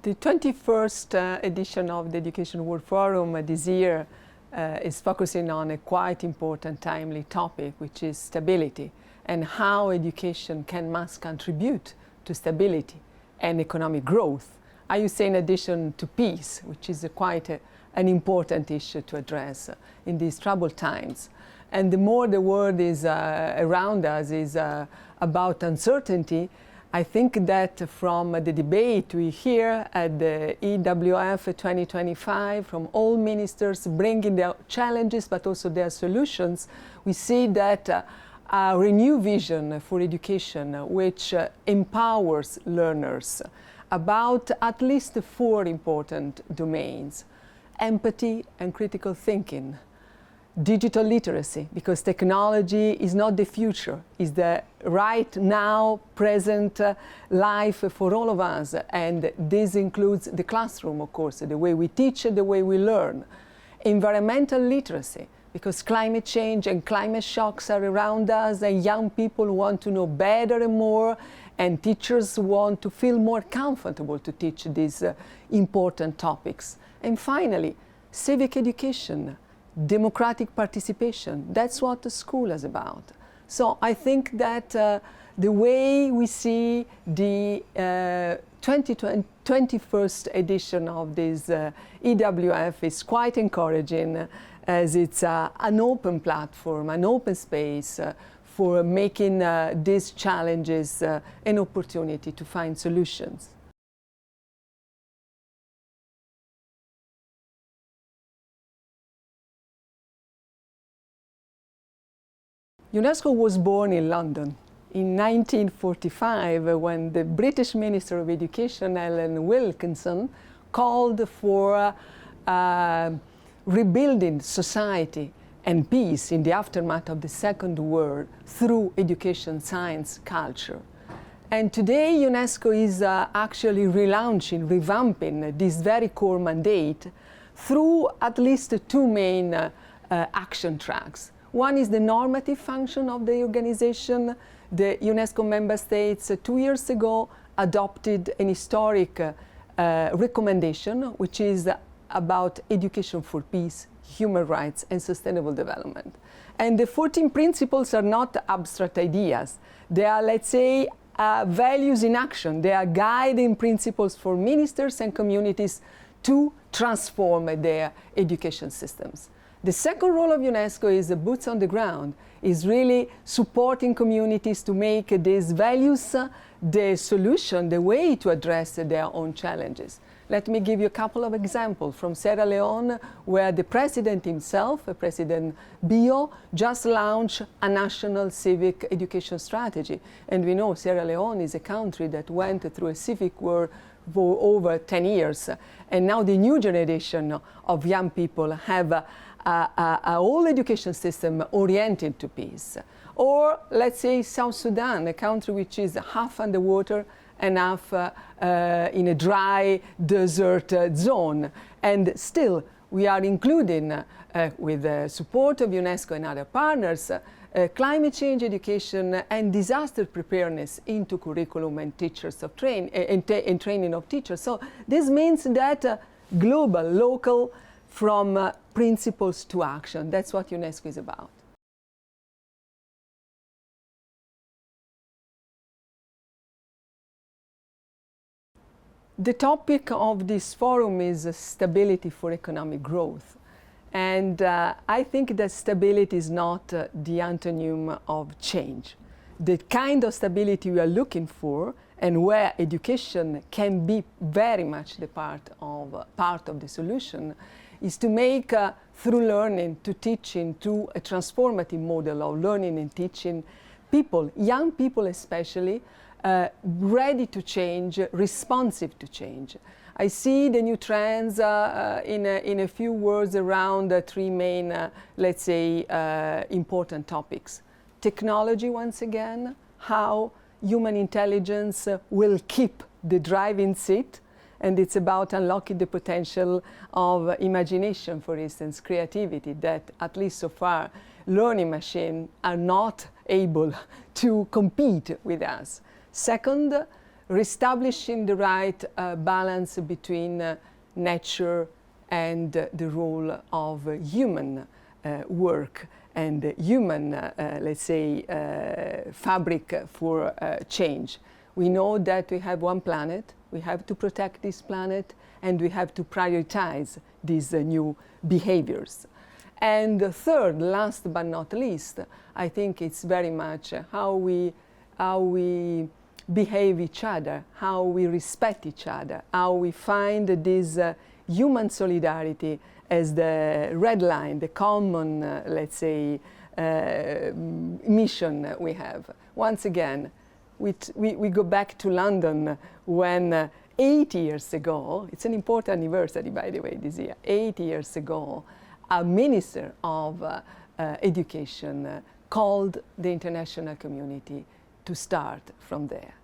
The 21st edition of the Education World Forum this year is focusing on a quite important, timely topic, which is stability, and how education must contribute to stability and economic growth. I would say in addition to peace, which is an important issue to address in these troubled times. And the more the world is around us is about uncertainty, I think that from the debate we hear at the EWF 2025, from all ministers bringing their challenges but also their solutions, we see that a renewed vision for education which empowers learners about at least 4 important domains: empathy and critical thinking, digital literacy, because technology is not the future, is the right now, present life for all of us. And this includes the classroom, of course, the way we teach, the way we learn. Environmental literacy, because climate change and climate shocks are around us, and young people want to know better and more, and teachers want to feel more comfortable to teach these important topics. And finally, civic education, democratic participation. That's what the school is about. So I think that the way we see the 21st edition of this EWF is quite encouraging, as it's an open platform, an open space for making these challenges an opportunity to find solutions. UNESCO was born in London in 1945 when the British Minister of Education, Ellen Wilkinson, called for rebuilding society and peace in the aftermath of the Second World through education, science, culture. And today UNESCO is actually relaunching, revamping this very core mandate through at least 2 main action tracks. One is the normative function of the organization. The UNESCO member states 2 years ago adopted an historic recommendation, which is about education for peace, human rights, and sustainable development. And the 14 principles are not abstract ideas. They are, let's say, values in action. They are guiding principles for ministers and communities to transform their education systems. The second role of UNESCO is the boots on the ground, is really supporting communities to make these values the solution, the way to address their own challenges. Let me give you a couple of examples from Sierra Leone, where the president himself, President Bio, just launched a national civic education strategy. And we know Sierra Leone is a country that went through a civic war for over 10 years. And now the new generation of young people have a whole education system oriented to peace. Or let's say South Sudan, a country which is half underwater and half in a dry desert zone. And still, we are including, with the support of UNESCO and other partners, climate change education and disaster preparedness into curriculum and teachers of and training of teachers. So this means that global, local, from principles to action. That's what UNESCO is about. The topic of this forum is stability for economic growth. And I think that stability is not the antonym of change. The kind of stability we are looking for, and where education can be very much the part of the solution, is to make, through learning, to teaching, to a transformative model of learning and teaching, people, young people especially, ready to change, responsive to change. I see the new trends in a few words around 3 main, let's say, important topics. Technology, once again, how human intelligence will keep the driving seat, and it's about unlocking the potential of imagination, for instance, creativity, that at least so far learning machines are not able to compete with us. Second, reestablishing the right balance between nature and the role of human work and human, let's say, fabric for change. We know that we have one planet, we have to protect this planet, and we have to prioritize these new behaviors. And the third, last but not least, I think it's very much how we behave each other, how we respect each other, how we find this human solidarity as the red line, the common, let's say, mission we have. Once again, we go back to London when 8 years ago, it's an important anniversary, by the way, this year, 8 years ago, a minister of education called the international community to start from there.